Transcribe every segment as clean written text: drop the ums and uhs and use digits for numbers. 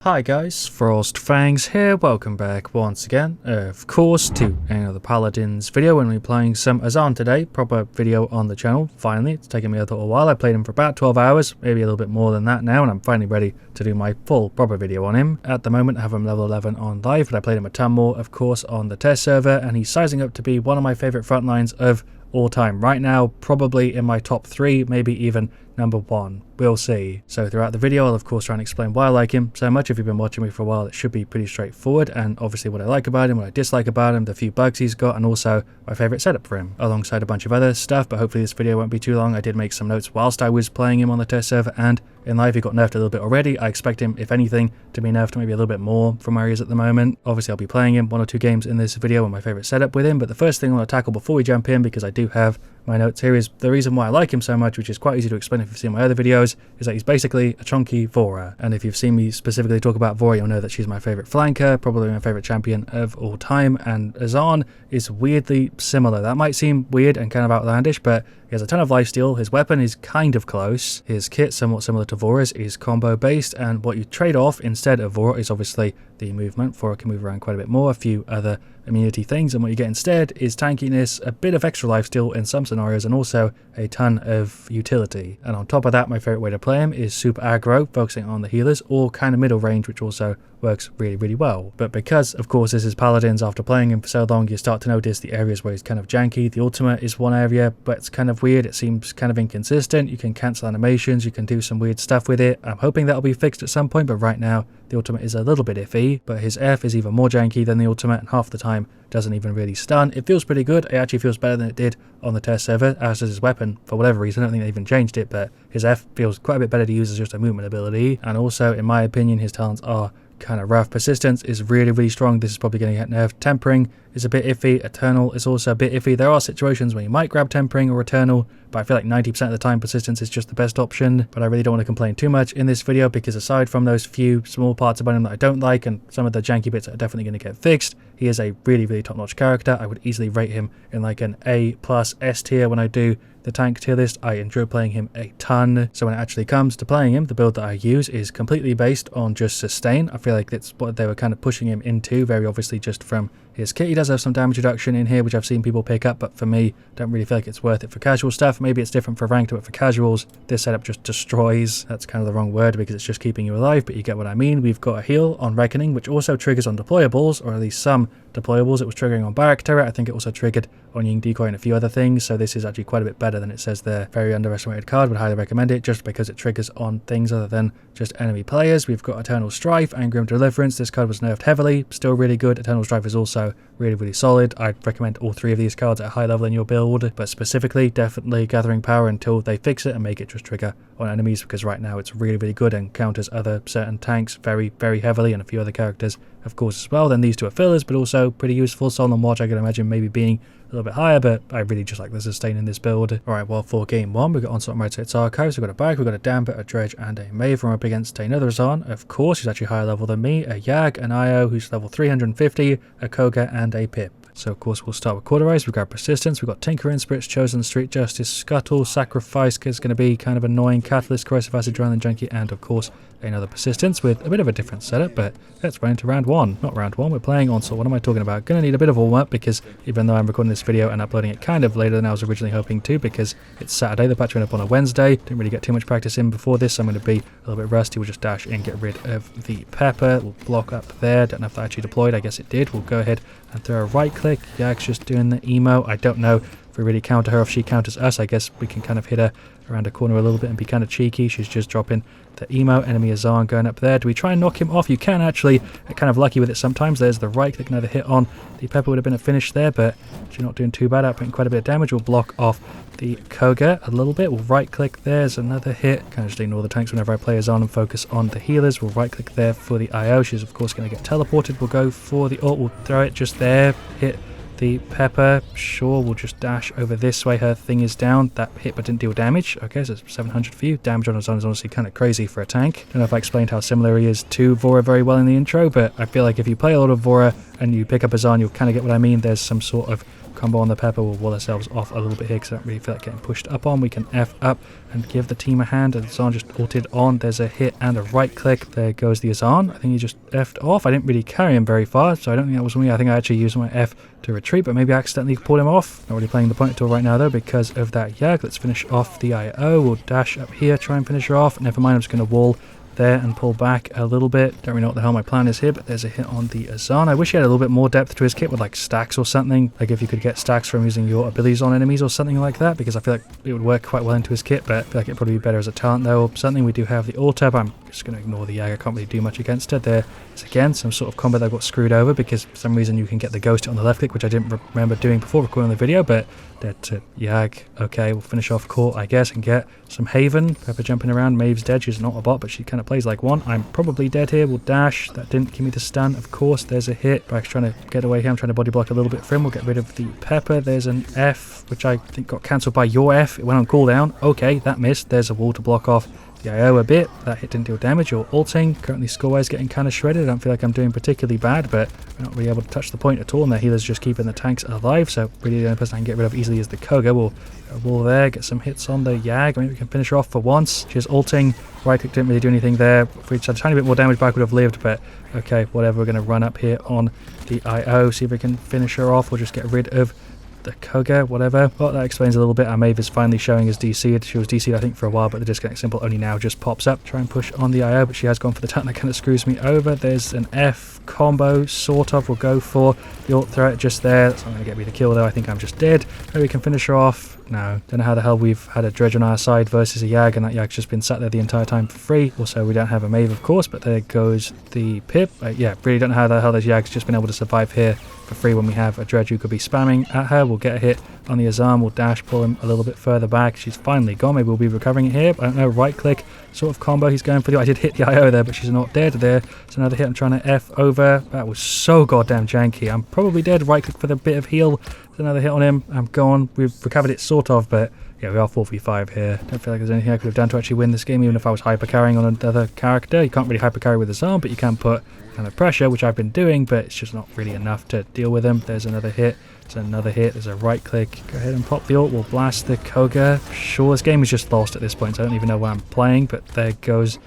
Hi guys, FrostFangs here, welcome back once again, of course, to another Paladins video. When we're playing some Azaan today, proper video on the channel, finally. It's taken me a little while. I played him for about 12 hours, maybe a little bit more than that now, and I'm finally ready to do my full proper video on him. At the moment I have him level 11 on live, but I played him a ton more, of course, on the test server, and he's sizing up to be one of my favourite front lines of all time. Right now, probably in my top 3, maybe even number 1. We'll see. So throughout the video, I'll of course try and explain why I like him so much. If you've been watching me for a while, it should be pretty straightforward, and obviously what I like about him, what I dislike about him, the few bugs he's got, and also my favourite setup for him, alongside a bunch of other stuff. But hopefully this video won't be too long. I did make some notes whilst I was playing him on the test server, and in live he got nerfed a little bit already. I expect him, if anything, to be nerfed maybe a little bit more from where he is at the moment. Obviously I'll be playing him 1 or 2 games in this video on my favourite setup with him, but the first thing I want to tackle before we jump in, because I do have my notes here, is the reason why I like him so much, which is quite easy to explain if you've seen my other videos, is that he's basically a chunky Vora. And if you've seen me specifically talk about Vora, you'll know that she's my favourite flanker, probably my favourite champion of all time, and Azaan is weirdly similar. That might seem weird and kind of outlandish, but he has a ton of lifesteal, his weapon is kind of close, his kit somewhat similar to Vora's, is combo based, and what you trade off instead of Vora is obviously the movement. Vora can move around quite a bit more, a few other immunity things, and what you get instead is tankiness, a bit of extra lifesteal in some scenarios, and also a ton of utility. And on top of that, my favourite way to play him is super aggro, focusing on the healers, or kind of middle range, which also works really well. But because of course this is Paladins, after playing him for so long, you start to notice the areas where he's kind of janky. The ultimate is one area, but it's kind of weird. It seems kind of inconsistent. You can cancel animations, you can do some weird stuff with it. I'm hoping that'll be fixed at some point, but right now the ultimate is a little bit iffy. But his F is even more janky than the ultimate, and half the time doesn't even really stun. It feels pretty good. It actually feels better than it did on the test server, as does his weapon for whatever reason. I don't think they even changed it, but his F feels quite a bit better to use as just a movement ability. And also, in my opinion, his talents are kind of rough. Persistence is really strong. This is probably going to get nerfed. Tempering is a bit iffy. Eternal is also a bit iffy. There are situations where you might grab Tempering or Eternal, but I feel like 90% of the time Persistence is just the best option. But I really don't want to complain too much in this video, because aside from those few small parts about him that I don't like, and some of the janky bits that are definitely going to get fixed, he is a really top-notch character. I would easily rate him in like an A+ S tier when I do the tank tier list. I enjoy playing him a ton. So when it actually comes to playing him, the build that I use is completely based on just sustain. I feel like that's what they were kind of pushing him into, very obviously just from his kit. He does have some damage reduction in here, which I've seen people pick up, but for me, don't really feel like it's worth it for casual stuff. Maybe it's different for ranked, but for casuals, this setup just destroys. That's kind of the wrong word, because it's just keeping you alive, but you get what I mean. We've got a heal on Reckoning, which also triggers on deployables, or at least some deployables. It was triggering on Barrack Turret. I think it also triggered on Ying Decoy and a few other things, so this is actually quite a bit better than it says there. Very underestimated card, would highly recommend it, just because it triggers on things other than just enemy players. We've got Eternal Strife and Grim Deliverance. This card was nerfed heavily, still really good. Eternal Strife is also really solid. I'd recommend all 3 of these cards at a high level in your build, but specifically definitely Gathering Power until they fix it and make it just trigger on enemies, because right now it's really good and counters other certain tanks very heavily, and a few other characters of course as well. Then these 2 are fillers, but also pretty useful. Solemn Watch I can imagine maybe being a little bit higher, but I really just like the sustain in this build. Alright, well, for game 1, we've got Onslaught, Rotates Archives, we've got a Bag, we've got a Damper, a Dredge, and a Mave. We're up against another Azaan, of course, who's actually higher level than me, a Yag, an Io, who's level 350, a Koga, and a Pip. So of course we'll start with Cauterize. We've got Persistence, we've got Tinkerin, Spirits Chosen, Street Justice, Scuttle, Sacrifice is going to be kind of annoying, Catalyst, Corrosive Acid, Adrenaline Junkie, and of course another Persistence with a bit of a different setup. But let's run into round 1. Not round 1, we're playing Onslaught. What am I talking about? Gonna need a bit of warm up, because even though I'm recording this video and uploading it kind of later than I was originally hoping to, because it's Saturday, the patch went up on a Wednesday, didn't really get too much practice in before this, so I'm going to be a little bit rusty. We'll just dash in, get rid of the Pepper, we'll block up there. Don't know if that actually deployed, I guess it did. We'll go ahead and throw a right click. Yag's just doing the emo. I don't know if we really counter her, if she counters us. I guess we can kind of hit her around a corner a little bit and be kind of cheeky. She's just dropping the emo. Enemy Azaan going up there. Do we try and knock him off? You can actually. Get kind of lucky with it sometimes. There's the right click, another hit on the Pepper. Would have been a finish there, but she's not doing too bad, outputting quite a bit of damage. We'll block off the Koga a little bit. We'll right click. There's another hit. Kind of just ignore the tanks whenever I play Azaan and focus on the healers. We'll right click there for the IO. She's of course going to get teleported. We'll go for the ult. We'll throw it just there. Hit the Pepper. Sure, we'll just dash over this way. Her thing is down. That hit but didn't deal damage. Okay, so it's 700 for you. Damage on Azaan is honestly kind of crazy for a tank. Don't know if I explained how similar he is to Vora very well in the intro, but I feel like if you play a lot of Vora and you pick up Azaan, you'll kind of get what I mean. There's some sort of combo on the pepper. We'll wall ourselves off a little bit here because I don't really feel like getting pushed up on. We can F up and give the team a hand, and Azaan just ulted on. There's a hit and a right click. There goes the Azaan. I think he just F'd off. I didn't really carry him very far, so I don't think that was me. I think I actually used my F to retreat, but maybe I accidentally pulled him off. Not really playing the point at all right now though because of that Yag. Let's finish off the IO. We'll dash up here, try and finish her off. Never mind, I'm just going to wall there and pull back a little bit. Don't really know what the hell my plan is here, but there's a hit on the Azaan. I wish he had a little bit more depth to his kit with like stacks or something, like if you could get stacks from using your abilities on enemies or something like that, because I feel like it would work quite well into his kit, but I feel like it'd probably be better as a talent though or something. We do have the ult up. I'm just going to ignore the Yag. I can't really do much against it. There is again some sort of combo that got screwed over because for some reason you can get the ghost on the left click, which I didn't remember doing before recording the video, but dead to Yag. Okay, we'll finish off court, I guess, and get some Haven. Pepper jumping around. Maeve's dead. She's not a bot, but she kind of plays like one. I'm probably dead here. We'll dash. That didn't give me the stun, of course. There's a hit. Brack's trying to get away here. I'm trying to body block a little bit for him. We'll get rid of the Pepper. There's an F, which I think got cancelled by your F. It went on cooldown. Okay, that missed. There's a wall to block off the IO a bit. That hit didn't deal damage. Or ulting. Currently score-wise getting kind of shredded. I don't feel like I'm doing particularly bad, but we're not really able to touch the point at all, and the healer's just keeping the tanks alive, so really the only person I can get rid of easily is the Koga. We'll wall there, get some hits on the Yag. Maybe we can finish her off for once. She's ulting. Right click didn't really do anything there. If we had a tiny bit more damage back, would have lived, but okay, whatever. We're going to run up here on the IO, see if we can finish her off. We'll just get rid of the Koga, whatever. Well, that explains a little bit. Our Maeve is finally showing as DC'd. She was DC'd, I think, for a while, but the disconnect symbol only now just pops up. Try and push on the IO, but she has gone for the talent that kind of screws me over. There's an F combo, sort of. We'll go for the ult threat just there. That's not going to get me the kill, though. I think I'm just dead. Maybe we can finish her off. No. Don't know how the hell we've had a Dredge on our side versus a Yag, and that Yag's just been sat there the entire time for free. Also, we don't have a Maeve, of course, but there goes the Pip. Yeah, really don't know how the hell this Yag's just been able to survive here for free when we have a Dredge who could be spamming at her. We'll get a hit on the Azaan. We'll dash, pull him a little bit further back. She's finally gone. Maybe we'll be recovering it here. I don't know. Right click sort of combo. He's going for the... I did hit the IO there, but she's not dead there. It's another hit. I'm trying to F over. That was so goddamn janky. I'm probably dead. Right click for the bit of heal. There's another hit on him. I'm gone. We've recovered it sort of, but yeah, we are 4v5 here. Don't feel like there's anything I could have done to actually win this game, even if I was hyper carrying on another character. You can't really hyper carry with Azaan, but you can put kind of pressure, which I've been doing, but it's just not really enough to deal with them. There's another hit. There's another hit. There's a right click. Go ahead and pop the ult. We'll blast the Koga. Sure, this game is just lost at this point, so I don't even know where I'm playing, but there goes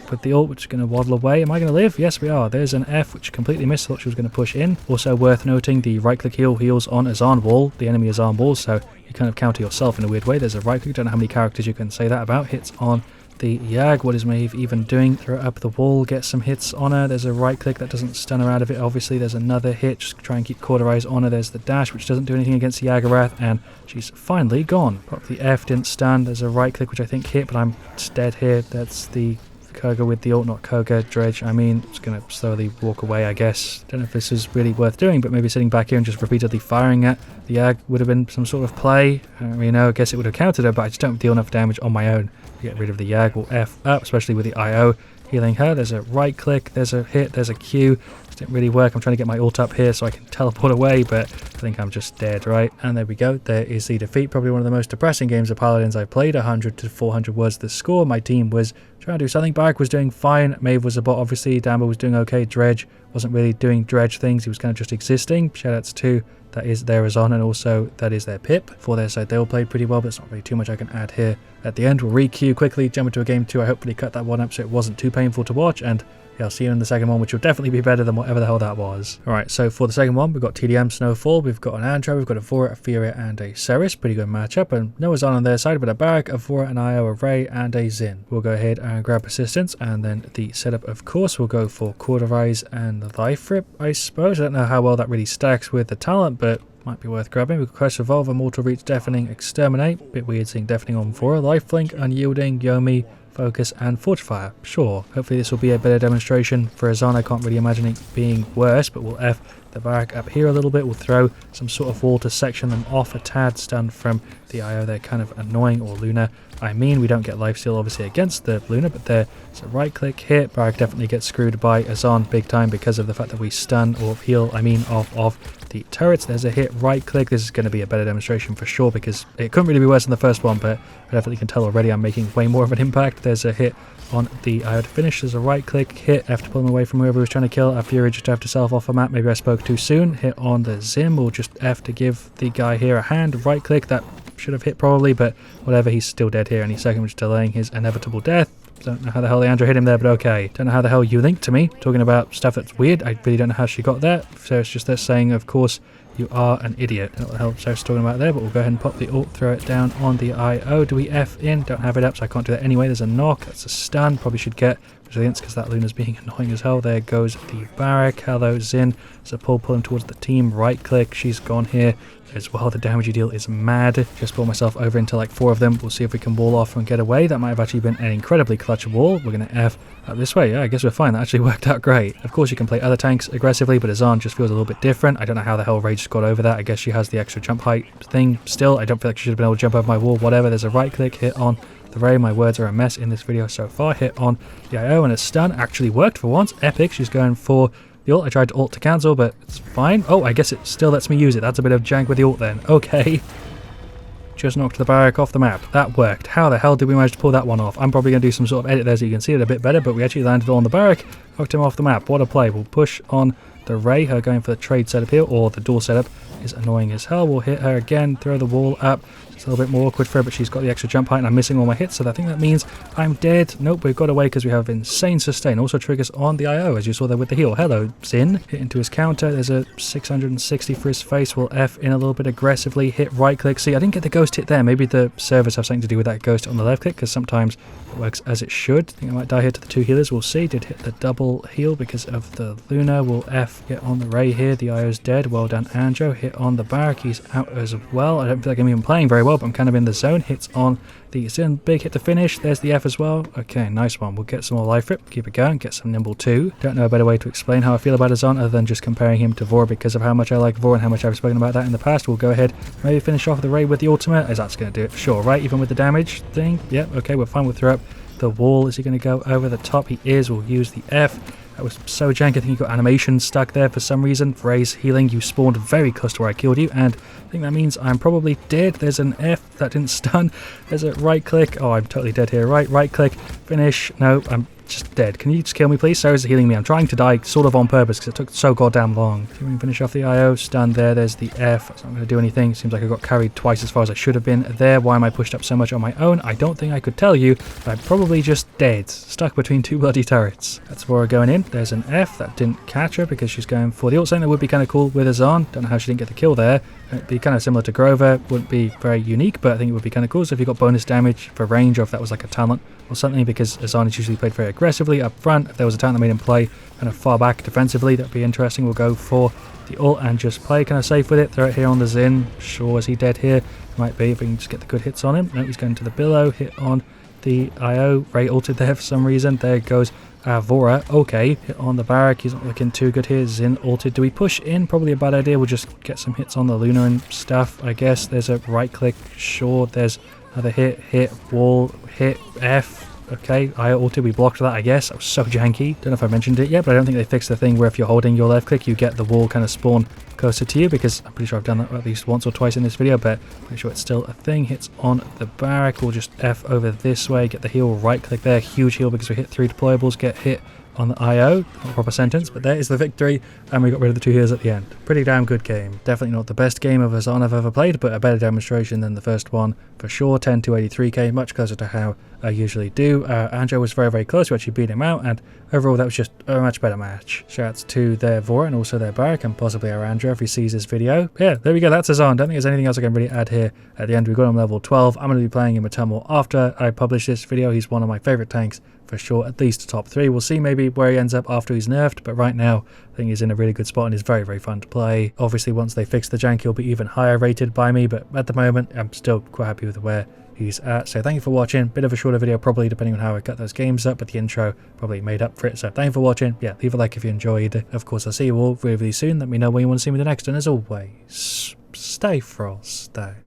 with the ult, which is going to waddle away. Am I going to live? Yes, we are. There's an F, which completely missed. Thought she was going to push in. Also worth noting, the right click heals on Azaan wall, the enemy Azaan wall, so you kind of counter yourself in a weird way. There's a right click. Don't know how many characters you can say that about. Hits on the Yag. What is Maeve even doing? Throw it up the wall, get some hits on her. There's a right click that doesn't stun her out of it. Obviously, there's another hit. Just try and keep Cauterize on her. There's the dash, which doesn't do anything against the Yagarath, and she's finally gone. Pop the F, didn't stun. There's a right click, which I think hit, but I'm just dead here. That's the Koga with the ult, not Koga. Dredge, I mean, just going to slowly walk away, I guess. Don't know if this is really worth doing, but maybe sitting back here and just repeatedly firing at the Yag would have been some sort of play. I don't really know. I guess it would have countered her, but I just don't deal enough damage on my own to get rid of the Yag. We'll F up, especially with the IO healing her. There's a right click, there's a hit, there's a Q. This didn't really work. I'm trying to get my ult up here so I can teleport away, but I think I'm just dead, right? And there we go. There is the defeat. Probably one of the most depressing games of Paladins I've played. 100 to 400 was the score. My team was trying to do something. Barrack was doing fine. Maeve was a bot, obviously. Dambo was doing okay. Dredge wasn't really doing Dredge things. He was kind of just existing. Shoutouts to that is their Azaan, and also that is their Pip. For their side, they all played pretty well, but it's not really too much I can add here. At the end, we'll re-queue quickly, jump into a game 2. I hopefully cut that one up so it wasn't too painful to watch, and yeah, I'll see you in the second one, which will definitely be better than whatever the hell that was. Alright, so for the second one, we've got TDM, Snowfall, we've got an Andro, we've got a Vora, a Furia, and a Ceres. Pretty good matchup, and no Azaan on their side, but a Barrack, a Vora, an IO, a Ray, and a Zin. We'll go ahead and grab Persistence, and then the setup, of course, we'll go for Cauterize and Life Rip, I suppose. I don't know how well that really stacks with the talent, but might be worth grabbing. We've got Quest Revolver, Mortal Reach, Deafening, Exterminate. Bit weird seeing Deafening on Vora. Lifelink, Unyielding, Yomi, Focus, and Fortifier. Sure, hopefully this will be a better demonstration for Azaan. I can't really imagine it being worse, but we'll F the Barrack up here a little bit. We'll throw some sort of wall to section them off a tad. Stun from the IO. They're kind of annoying, or Luna. I mean, we don't get lifesteal obviously against the Luna, but there's a right click hit. Barrack definitely gets screwed by Azaan big time because of the fact that we stun or heal, off the turrets. There's a hit, right click. This is going to be a better demonstration for sure, because it couldn't really be worse than the first one, but I definitely can tell already I'm making way more of an impact. There's a hit on the IO to finish. There's a right click hit. I have to pull him away from whoever he was trying to kill. Our Fury just have to self off a map. Maybe I spoke spoke too soon. Hit on the Zim. We'll just F to give the guy here a hand. Right click. That should have hit probably, but whatever. He's still dead here any second, which is delaying his inevitable death. Don't know how the hell Leandra hit him there, but okay. Don't know how the hell you linked to me. Talking about stuff that's weird. I really don't know how she got there. So it's just that saying, of course, you are an idiot. Don't know what the hell Sarah's talking about there, but we'll go ahead and pop the ult, throw it down on the IO. Do we F in? Don't have it up, so I can't do that anyway. There's a knock. That's a stun. Probably should get resilience because that Luna's being annoying as hell. There goes the barrack. Hello, Zin. So pull him towards the team. Right click. She's gone here as well. The damage you deal is mad. Just pull myself over into like 4 of them. We'll see if we can wall off and get away. That might have actually been an incredibly clutch wall. We're going to F up this way. Yeah, I guess we're fine. That actually worked out great. Of course, you can play other tanks aggressively, but Azaan just feels a little bit different. I don't know how the hell Rage got over that. I guess she has the extra jump height thing still. I don't feel like she should have been able to jump over my wall. Whatever. There's a right click, hit on the Ray. My words are a mess in this video so far. Hit on the IO and a stun. Actually worked for once. Epic. She's going for the ult. I tried to ult to cancel, but it's fine. Oh, I guess it still lets me use it. That's a bit of jank with the ult then. Okay. Just knocked the barrack off the map. That worked. How the hell did we manage to pull that one off? I'm probably going to do some sort of edit there so you can see it a bit better, but we actually landed on the barrack, knocked him off the map. What a play. We'll push on the Ray. Her going for the trade setup here, or the door setup, is annoying as hell. We'll hit her again, throw the wall up. It's a little bit more awkward for her, but she's got the extra jump height and I'm missing all my hits, so I think that means I'm dead. Nope, we've got away because we have insane sustain. Also triggers on the IO, as you saw there with the heal. Hello, Zin. Hit into his counter. There's a 660 for his face. We'll F in a little bit aggressively. Hit right click. See, I didn't get the ghost hit there. Maybe the servers have something to do with that ghost on the left click, because sometimes it works as it should. I think I might die here to the 2 healers. We'll see. Did hit the double heal because of the Luna. We'll F, get on the Ray here. The IO's dead. Well done, Anjo. Hit on the barrack. He's out as well. I don't feel like I'm even playing very well, but I'm kind of in the zone. Hits on the Zin. Big hit to finish. There's the F as well. Okay, nice one. We'll get some more life rip. Keep it going. Get some nimble too. Don't know a better way to explain how I feel about Azaan other than just comparing him to Vor because of how much I like Vor and how much I've spoken about that in the past. We'll go ahead, maybe finish off the raid with the ultimate. As that's going to do it. Sure, right? Even with the damage thing. Yep, okay, we're fine. We'll throw up the wall. Is he going to go over the top? He is. We'll use the F. That was so jank. I think you got animation stuck there for some reason. Ray's healing. You spawned very close to where I killed you, and I think that means I'm probably dead. There's an F that didn't stun. There's a right click. Oh, I'm totally dead here. Right click. Finish. No, I'm just dead. Can you just kill me, please? Sarah's healing me. I'm trying to die sort of on purpose because it took so goddamn long. See if we can finish off the IO. Stun there. There's the F. That's not going to do anything. Seems like I got carried twice as far as I should have been there. Why am I pushed up so much on my own? I don't think I could tell you, but I'm probably just dead. Stuck between 2 bloody turrets. That's Vora going in. There's an F. That didn't catch her because she's going for the ult. Something that would be kind of cool with Azaan. Don't know how she didn't get the kill there. It'd be kind of similar to Grover. Wouldn't be very unique, but I think it would be kind of cool. So if you got bonus damage for range, or if that was like a talent or something, because Azaan is usually played very aggressively up front. If there was a talent that made him play kind of far back defensively, that'd be interesting. We'll go for the ult and just play kind of safe with it. Throw it here on the Zin. Sure, is he dead here? Might be if we can just get the good hits on him. No, he's going to the Billow. Hit on the IO. Ray ulted there for some reason. There goes Vora. Okay, hit on the barrack. He's not looking too good here. Zin ulted. Do we push in? Probably a bad idea. We'll just get some hits on the Luna and stuff, I guess. There's a right click. Sure, there's another hit, wall, hit, F. Okay, I ulted, we blocked that, I guess. That was so janky. Don't know if I mentioned it yet, but I don't think they fixed the thing where if you're holding your left click, you get the wall kind of spawn closer to you, because I'm pretty sure I've done that at least once or twice in this video, but pretty sure it's still a thing. Hits on the barrack. We'll just F over this way, get the heal, right click there. Huge heal because we hit 3 deployables, get hit on the IO. Not a proper sentence, but there is the victory, and we got rid of the 2 heals at the end. Pretty damn good game. Definitely not the best game of Azaan I've ever played, but a better demonstration than the first one for sure. 10 to 83k, much closer to how I usually do. Anjo was very, very close. We actually beat him out, and overall that was just a much better match. Shouts to their Vora and also their barrack, and possibly our Anjo if he sees this video. Yeah, there we go. That's Azaan. Don't think there's anything else I can really add here. At the end, we got him level 12. I'm going to be playing him a ton more after I publish this video. He's one of my favorite tanks for sure, at least top 3. We'll see maybe where he ends up after he's nerfed, but right now I think he's in a really good spot and is very, very fun to play. Obviously, once they fix the jank, he'll be even higher rated by me, but at the moment, I'm still quite happy with where he's at. So thank you for watching. Bit of a shorter video probably, depending on how I cut those games up, but the intro probably made up for it. So thank you for watching. Yeah, leave a like if you enjoyed. Of course, I'll see you all really, really soon. Let me know where you want to see me the next, and as always, stay Frost.